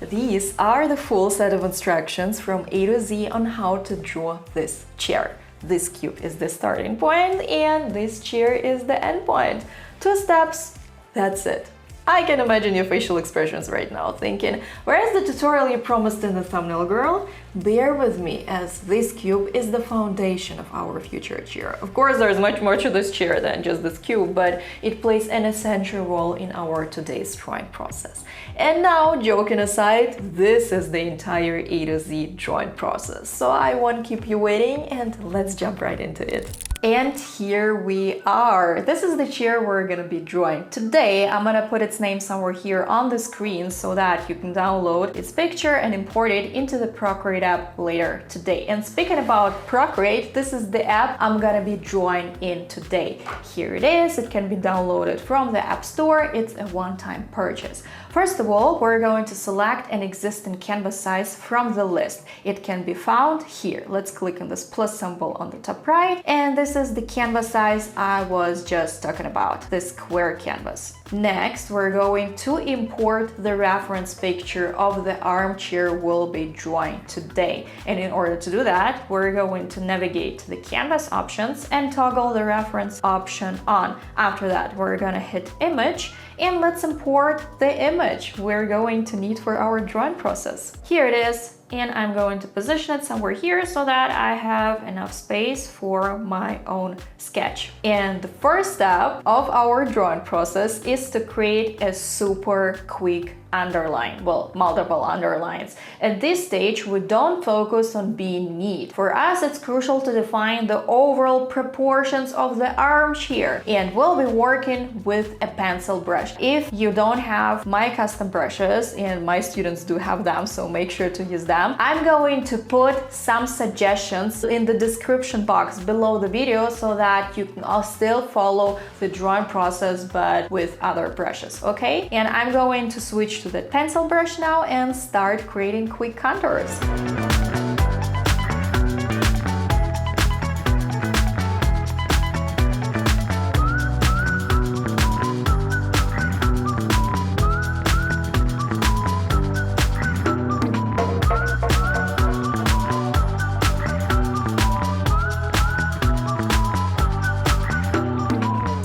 These are the full set of instructions from A to Z on how to draw this chair. This cube is the starting point and this chair is the end point. 2 steps, that's it. I can imagine your facial expressions right now, thinking, where's the tutorial you promised in the thumbnail, girl? Bear with me, as this cube is the foundation of our future chair. Of course, there's much more to this chair than just this cube, but it plays an essential role in our today's drawing process. And now, joking aside, this is the entire A to Z drawing process. So I won't keep you waiting and let's jump right into it. And here we are. This is the chair we're gonna be drawing. Today, I'm gonna put its name somewhere here on the screen so that you can download its picture and import it into the Procreate app later today. And speaking about Procreate, this is the app I'm gonna be drawing in today. Here it is. It can be downloaded from the App Store. It's a one-time purchase. First of all, we're going to select an existing canvas size from the list. It can be found here. Let's click on this plus symbol on the top right, and this is the canvas size I was just talking about, the square canvas. Next, we're going to import the reference picture of the armchair we'll be drawing today. And in order to do that, we're going to navigate to the canvas options and toggle the reference option on. After that, we're gonna hit image, and let's import the image we're going to need for our drawing process. Here it is. And I'm going to position it somewhere here so that I have enough space for my own sketch. And the first step of our drawing process is to create a super quick underline, well, multiple underlines. At this stage, we don't focus on being neat. For us, it's crucial to define the overall proportions of the armchair, and we'll be working with a pencil brush. If you don't have my custom brushes, and my students do have them, so make sure to use them, I'm going to put some suggestions in the description box below the video so that you can all still follow the drawing process but with other brushes, okay? And I'm going to switch to the pencil brush now and start creating quick contours.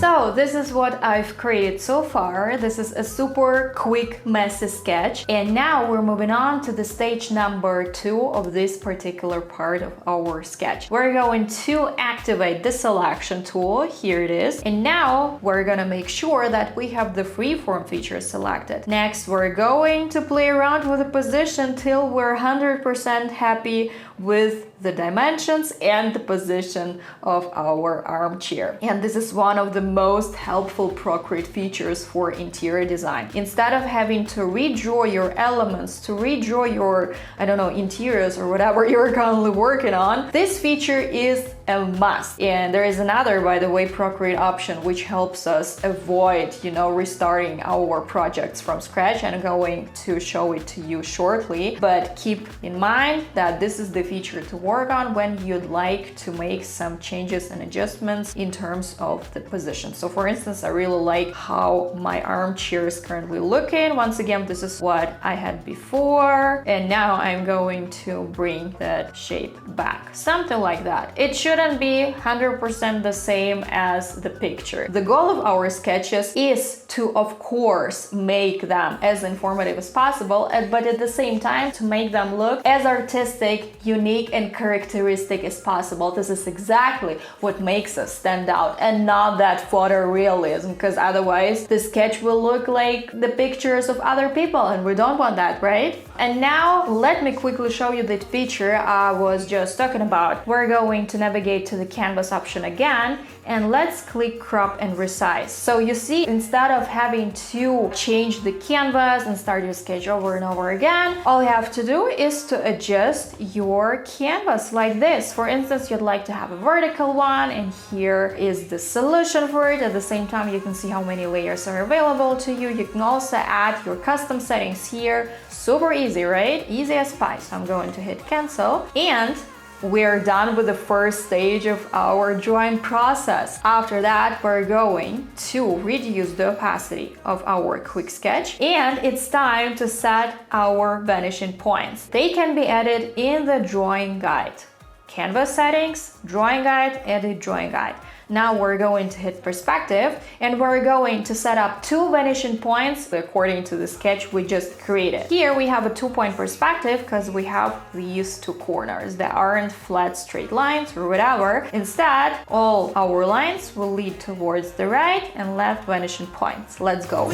So this is what I've created so far. This is a super quick, messy sketch. And now we're moving on to the stage number 2 of this particular part of our sketch. We're going to activate the selection tool. Here it is. And now we're gonna make sure that we have the freeform feature selected. Next, we're going to play around with the position till we're 100% happy with the dimensions and the position of our armchair. And this is one of the most helpful Procreate features for interior design. Instead of having to redraw your elements, to redraw your, I don't know, interiors or whatever you're currently working on, this feature is a must. And there is another, by the way, Procreate option which helps us avoid, restarting our projects from scratch, and I'm going to show it to you shortly. But keep in mind that this is the feature to work on when you'd like to make some changes and adjustments in terms of the position. So for instance, I really like how my armchair is currently looking. Once again, this is what I had before, and now I'm going to bring that shape back, something like that. It shouldn't be 100% the same as the picture. The goal of our sketches is to, of course, make them as informative as possible, but at the same time to make them look as artistic, unique, and characteristic as possible. This is exactly what makes us stand out, and not that photorealism, because otherwise the sketch will look like the pictures of other people, and we don't want that, right? And now let me quickly show you the feature I was just talking about. We're going to navigate to the canvas option again, and let's click crop and resize. So you see, instead of having to change the canvas and start your sketch over and over again, all you have to do is to adjust your canvas like this. For instance, you'd like to have a vertical one, and here is the solution for it. At the same time, you can see how many layers are available to you. You can also add your custom settings here. Super easy, right? Easy as pie. So I'm going to hit cancel, and we're done with the first stage of our drawing process. After that, we're going to reduce the opacity of our quick sketch, and it's time to set our vanishing points. They can be added in the drawing guide. Canvas settings, drawing guide, edit drawing guide. Now we're going to hit perspective, and we're going to set up 2 vanishing points according to the sketch we just created. Here we have a 2-point perspective because we have these 2 corners that aren't flat straight lines or whatever. Instead, all our lines will lead towards the right and left vanishing points. Let's go.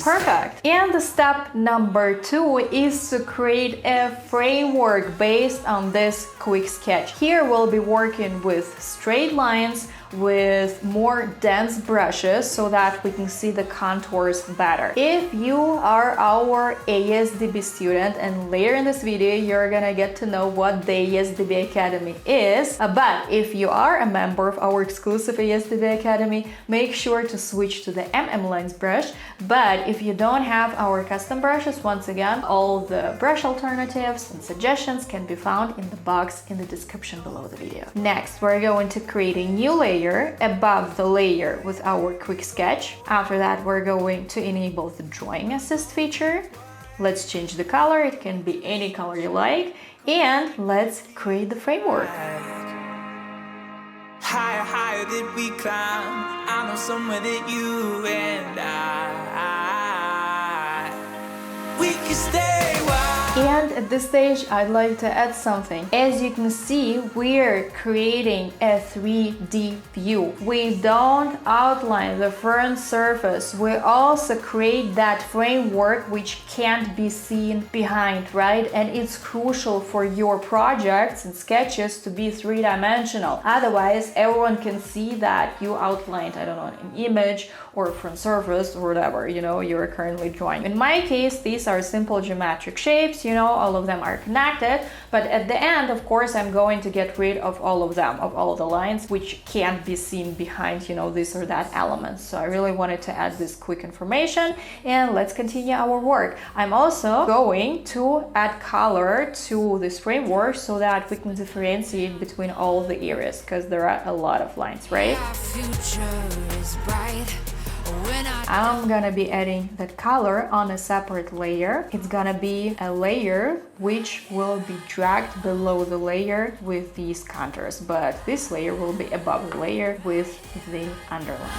Perfect. And the step number 2 is to create a framework based on this quick sketch. Here we'll be working with straight lines, with more dense brushes so that we can see the contours better. If you are our ASDB student, and later in this video you're gonna get to know what the ASDB Academy is, but if you are a member of our exclusive ASDB Academy, make sure to switch to the MM Lines brush. But if you don't have our custom brushes, once again, all the brush alternatives and suggestions can be found in the box in the description below the video. Next, we're going to create a new layer above the layer with our quick sketch. After that, we're going to enable the drawing assist feature. Let's change the color, it can be any color you like, and let's create the framework. Higher, higher did we climb. I know somewhere that you and we can stay wild. And at this stage, I'd like to add something. As you can see, we're creating a 3D view. We don't outline the front surface. We also create that framework which can't be seen behind, right? And it's crucial for your projects and sketches to be 3-dimensional. Otherwise, everyone can see that you outlined, I don't know, an image or a front surface or whatever, you know, you're currently drawing. In my case, these are simple geometric shapes, you know, all of them are connected, but at the end, of course, I'm going to get rid of all of them, of all the lines which can't be seen behind, you know, this or that element. So I really wanted to add this quick information, and let's continue our work. I'm also going to add color to this framework so that we can differentiate between all the areas, because there are a lot of lines, right? Our future is bright. I'm gonna be adding that color on a separate layer. It's gonna be a layer which will be dragged below the layer with these contours, but this layer will be above the layer with the underlines.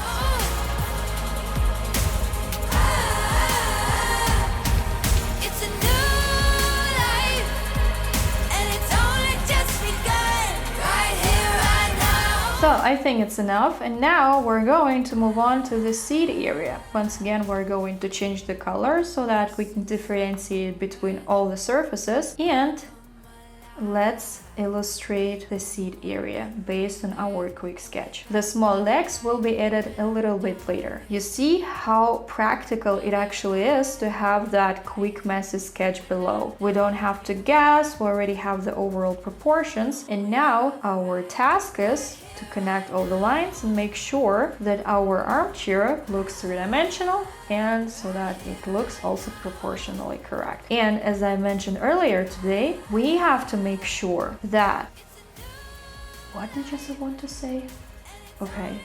So I think it's enough, and now we're going to move on to the seed area. Once again, we're going to change the color so that we can differentiate between all the surfaces, and let's illustrate the seed area based on our quick sketch. The small legs will be added a little bit later. You see how practical it actually is to have that quick messy sketch below. We don't have to guess, we already have the overall proportions, and now our task is to connect all the lines and make sure that our armchair looks 3-dimensional, and so that it looks also proportionally correct. And as I mentioned earlier today, we have to make sure that... What did you want to say? Okay.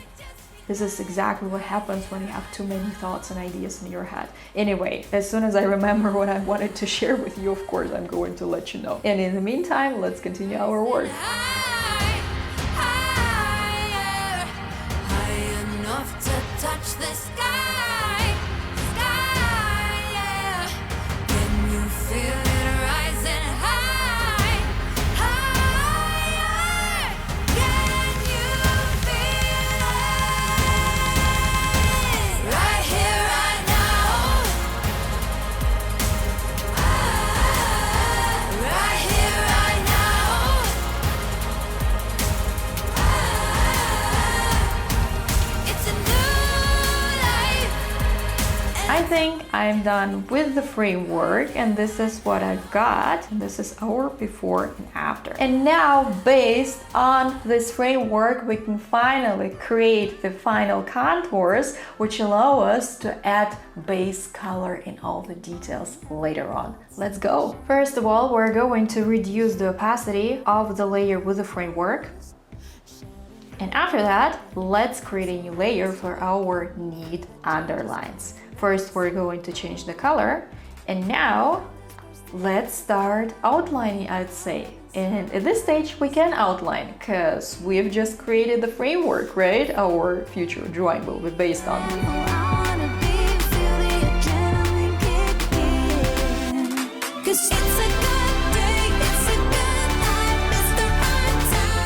This is exactly what happens when you have too many thoughts and ideas in your head. Anyway, as soon as I remember what I wanted to share with you, of course, I'm going to let you know. And in the meantime, let's continue our work. Touch the sky, yeah. Can you feel it rising high, higher? Can you feel it? Right here, right now. Right here, right now. I think I'm done with the framework, and this is what I've got. And this is our before and after. And now, based on this framework, we can finally create the final contours, which allow us to add base color in all the details later on. Let's go. First of all, we're going to reduce the opacity of the layer with the framework. And after that, let's create a new layer for our neat underlines. First, we're going to change the color. And now, let's start outlining, I'd say. And at this stage, we can outline because we've just created the framework, right? Our future drawing will be based on.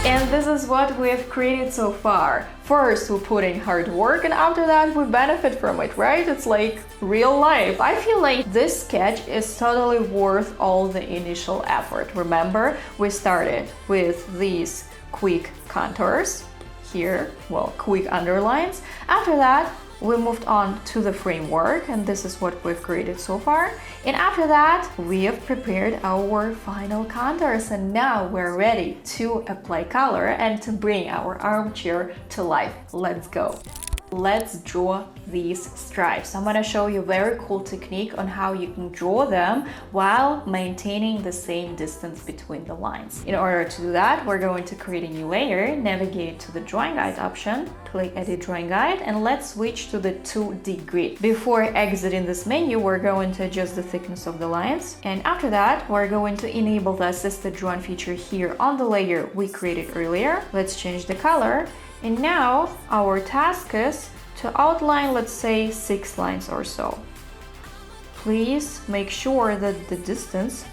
And this is what we've created so far. First, we put in hard work, and after that, we benefit from it, right? It's like real life. I feel like this sketch is totally worth all the initial effort. Remember, we started with these quick contours here, well, quick underlines. After that, we moved on to the framework, and this is what we've created so far. And after that, we have prepared our final contours, and now we're ready to apply color and to bring our armchair to life. Let's go. Let's draw these stripes. I'm gonna show you a very cool technique on how you can draw them while maintaining the same distance between the lines. In order to do that, we're going to create a new layer, navigate to the drawing guide option, click edit drawing guide, and let's switch to the 2D grid. Before exiting this menu, we're going to adjust the thickness of the lines. And after that, we're going to enable the assisted drawing feature here on the layer we created earlier. Let's change the color. And now our task is to outline, let's say, 6 lines or so. Please make sure that the distance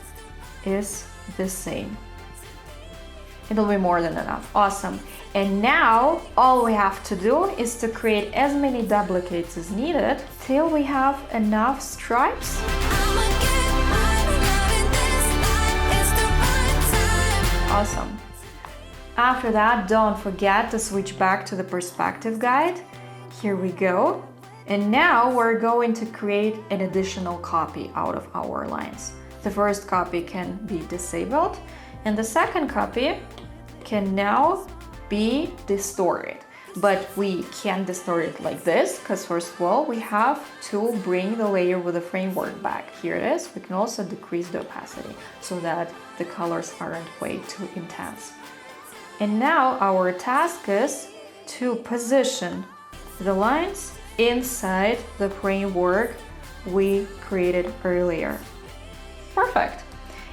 is the same. It'll be more than enough. Awesome. And now all we have to do is to create as many duplicates as needed till we have enough stripes. Awesome. After that, don't forget to switch back to the perspective guide. Here we go. And now we're going to create an additional copy out of our lines. The first copy can be disabled, and the second copy can now be distorted. But we can't distort it like this, because first of all, we have to bring the layer with the framework back. Here it is. We can also decrease the opacity so that the colors aren't way too intense. And now our task is to position the lines inside the framework we created earlier. Perfect.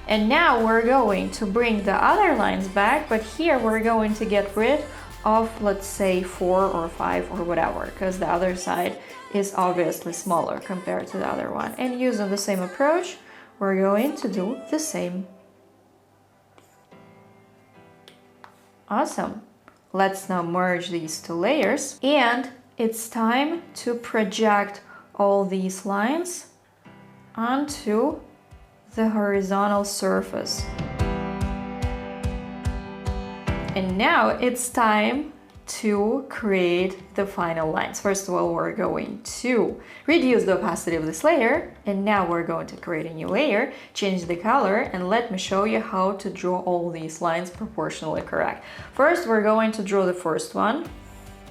And now we're going to bring the other lines back, but here we're going to get rid of, let's say, 4 or 5 or whatever, because the other side is obviously smaller compared to the other one. And using the same approach, we're going to do the same. Awesome. Let's now merge these 2 layers, and it's time to project all these lines onto the horizontal surface. And now it's time to create the final lines. First of all, we're going to reduce the opacity of this layer, and now we're going to create a new layer, change the color, and let me show you how to draw all these lines proportionally correct. First, we're going to draw the first one.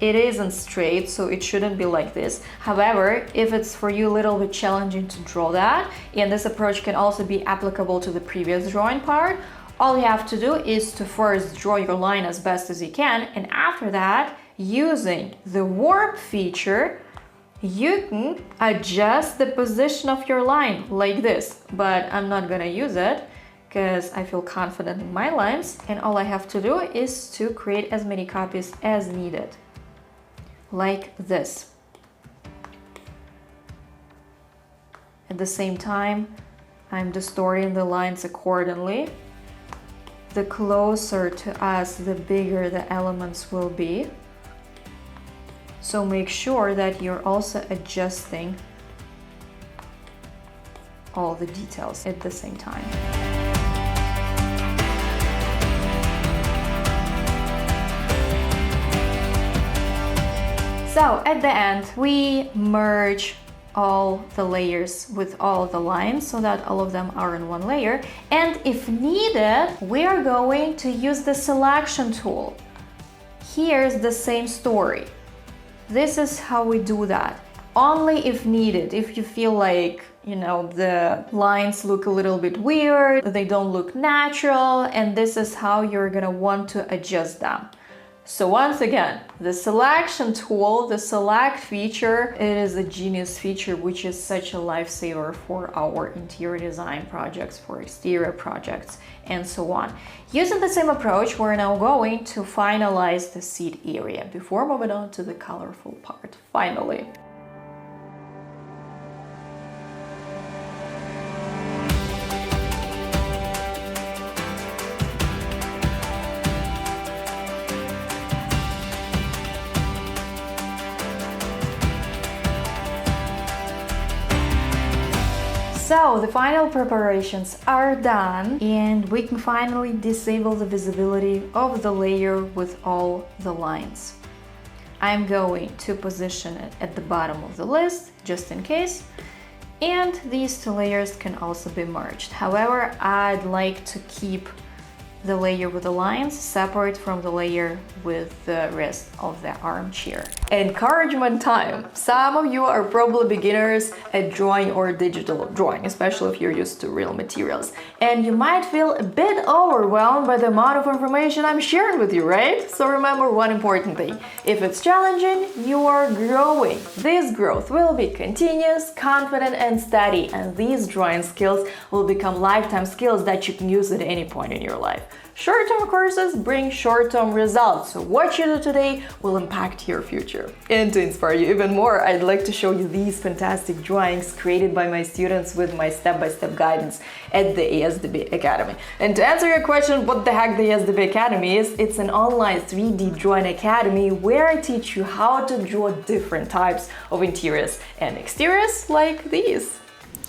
It isn't straight, so it shouldn't be like this. However, if it's for you a little bit challenging to draw that, and this approach can also be applicable to the previous drawing part, all you have to do is to first draw your line as best as you can, and after that, using the warp feature, you can adjust the position of your line like this. But I'm not gonna use it because I feel confident in my lines, and all I have to do is to create as many copies as needed, like this. At the same time, I'm distorting the lines accordingly. The closer to us, the bigger the elements will be. So make sure that you're also adjusting all the details at the same time. So at the end, we merge all the layers with all the lines so that all of them are in one layer. And if needed, we are going to use the selection tool. Here's the same story. This is how we do that. Only if needed, if you feel like, the lines look a little bit weird, they don't look natural, and this is how you're gonna want to adjust them. So once again, the selection tool, the select feature, it is a genius feature which is such a lifesaver for our interior design projects, for exterior projects, and so on. Using the same approach, we're now going to finalize the seat area before moving on to the colorful part, finally. So the final preparations are done and we can finally disable the visibility of the layer with all the lines. I'm going to position it at the bottom of the list just in case, and these two layers can also be merged. However, I'd like to keep the layer with the lines separate from the layer with the rest of the armchair. Encouragement time! Some of you are probably beginners at drawing or digital drawing, especially if you're used to real materials. And you might feel a bit overwhelmed by the amount of information I'm sharing with you, right? So remember one important thing. If it's challenging, you are growing. This growth will be continuous, confident, and steady. And these drawing skills will become lifetime skills that you can use at any point in your life. Short-term courses bring short-term results, so what you do today will impact your future. And to inspire you even more, I'd like to show you these fantastic drawings created by my students with my step-by-step guidance at the ASDB Academy. And to answer your question, what the heck the ASDB Academy is, it's an online 3D drawing academy where I teach you how to draw different types of interiors and exteriors like these.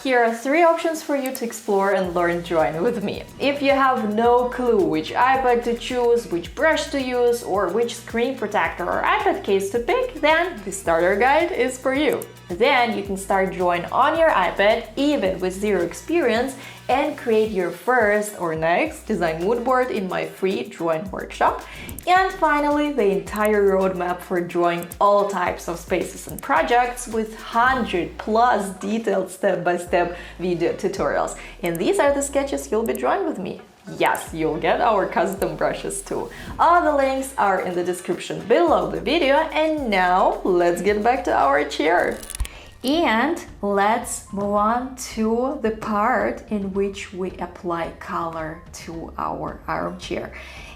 Here are 3 options for you to explore and learn drawing with me. If you have no clue which iPad to choose, which brush to use, or which screen protector or iPad case to pick, then the starter guide is for you. Then you can start drawing on your iPad, even with zero experience, and create your first or next design mood board in my free drawing workshop. And finally, the entire roadmap for drawing all types of spaces and projects with 100+ detailed step-by-step video tutorials. And these are the sketches you'll be drawing with me. Yes, you'll get our custom brushes too. All the links are in the description below the video. And now let's get back to our chair. And let's move on to the part in which we apply color to our armchair.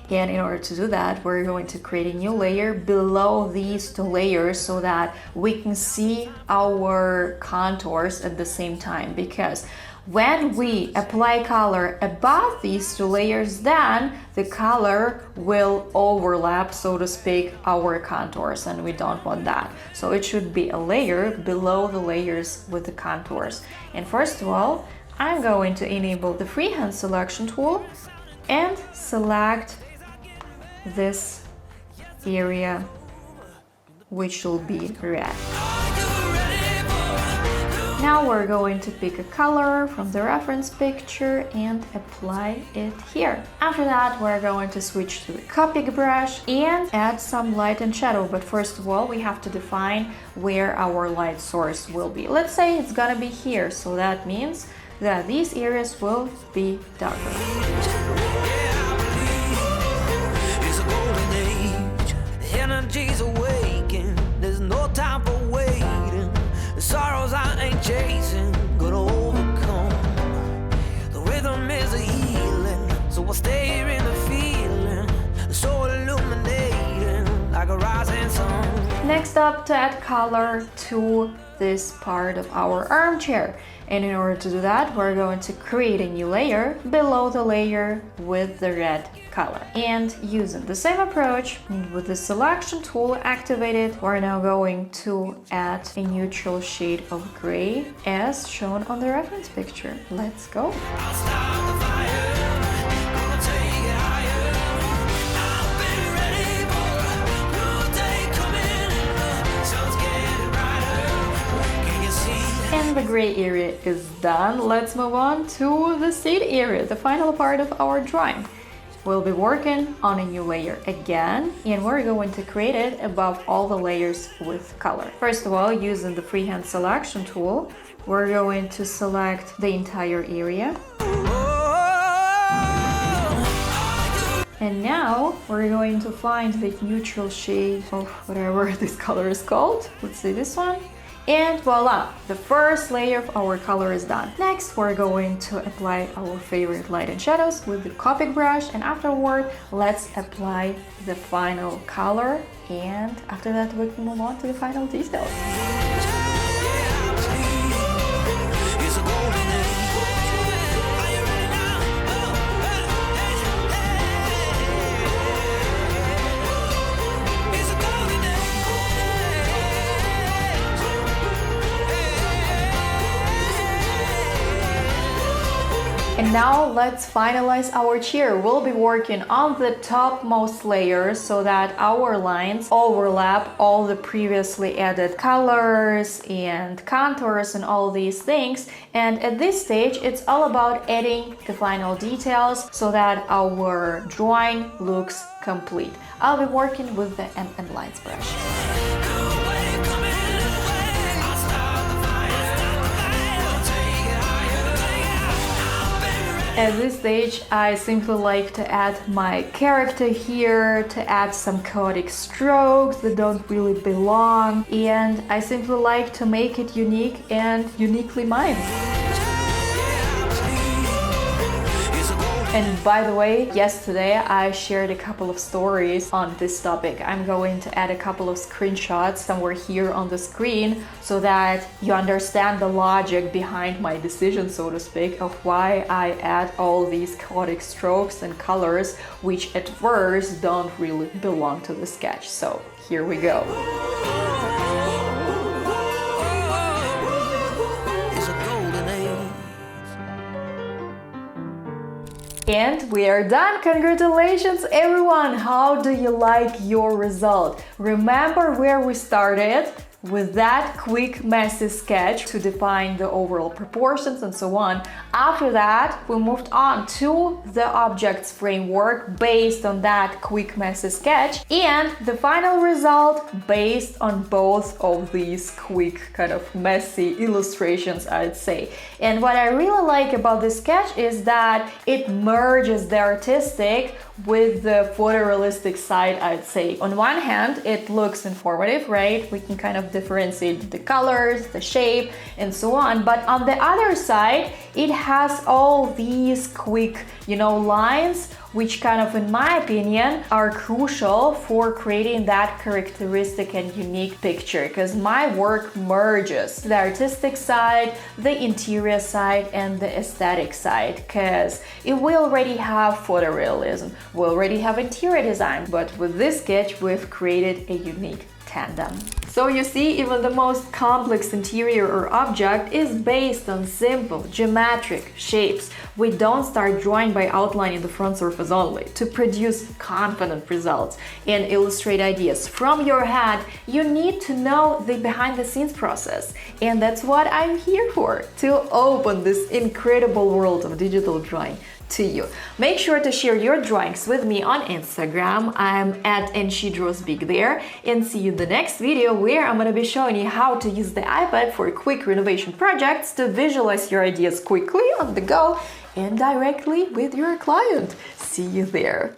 And in order to do that, we're going to create a new layer below these 2 layers so that we can see our contours at the same time. Because when we apply color above these 2 layers, then the color will overlap, so to speak, our contours, and we don't want that. So it should be a layer below the layers with the contours. And first of all, I'm going to enable the freehand selection tool and select this area, which will be red. Now we're going to pick a color from the reference picture and apply it here. After that, we're going to switch to the Copic brush and add some light and shadow. But first of all, we have to define where our light source will be. Let's say it's gonna be here, so that means that these areas will be darker. Energy's awakened, there's no time for waiting. The sorrows I ain't chasing, gonna overcome. The rhythm is a healing, so I'll stay here in the feeling, so illuminating like a rising sun. Next up, to add color to this part of our armchair. And in order to do that, we're going to create a new layer below the layer with the red color. And using the same approach, with the selection tool activated, we're now going to add a neutral shade of gray as shown on the reference picture. Let's go. And the gray area is done. Let's move on to the seed area, the final part of our drawing. We'll be working on a new layer again, and we're going to create it above all the layers with color. First of all, using the freehand selection tool, we're going to select the entire area. And now we're going to find the neutral shade of whatever this color is called. Let's see this one. And voila, the first layer of our color is done. Next, we're going to apply our favorite light and shadows with the Copic brush, and afterward, let's apply the final color. And after that, we can move on to the final details. And now let's finalize our chair. We'll be working on the topmost layers so that our lines overlap all the previously added colors and contours and all these things. And at this stage, it's all about adding the final details so that our drawing looks complete. I'll be working with the and lines brush. At this stage, I simply like to add my character here, to add some chaotic strokes that don't really belong, and I simply like to make it unique and uniquely mine. And by the way, yesterday I shared a couple of stories on this topic. I'm going to add a couple of screenshots somewhere here on the screen so that you understand the logic behind my decision, so to speak, of why I add all these chaotic strokes and colors which at first don't really belong to the sketch. So here we go. And we are done! Congratulations everyone! How do you like your result? Remember where we started? With that quick messy sketch to define the overall proportions and so on. After that, we moved on to the objects framework based on that quick messy sketch, and the final result based on both of these quick kind of messy illustrations, I'd say. And what I really like about this sketch is that it merges the artistic with the photorealistic side, I'd say. On one hand, it looks informative, right? We can kind of differentiate the colors, the shape, and so on. But on the other side, it has all these quick, lines, which kind of, in my opinion, are crucial for creating that characteristic and unique picture, because my work merges the artistic side, the interior side, and the aesthetic side, because we already have photorealism, we already have interior design, but with this sketch, we've created a unique tandem. So you see, even the most complex interior or object is based on simple geometric shapes. We don't start drawing by outlining the front surface only. To produce confident results and illustrate ideas from your head, you need to know the behind-the-scenes process. And that's what I'm here for, to open this incredible world of digital drawing to you. Make sure to share your drawings with me on Instagram. I'm at @NSheDrawsBig there, and see you in the next video where I'm gonna be showing you how to use the iPad for quick renovation projects to visualize your ideas quickly on the go and directly with your client. See you there.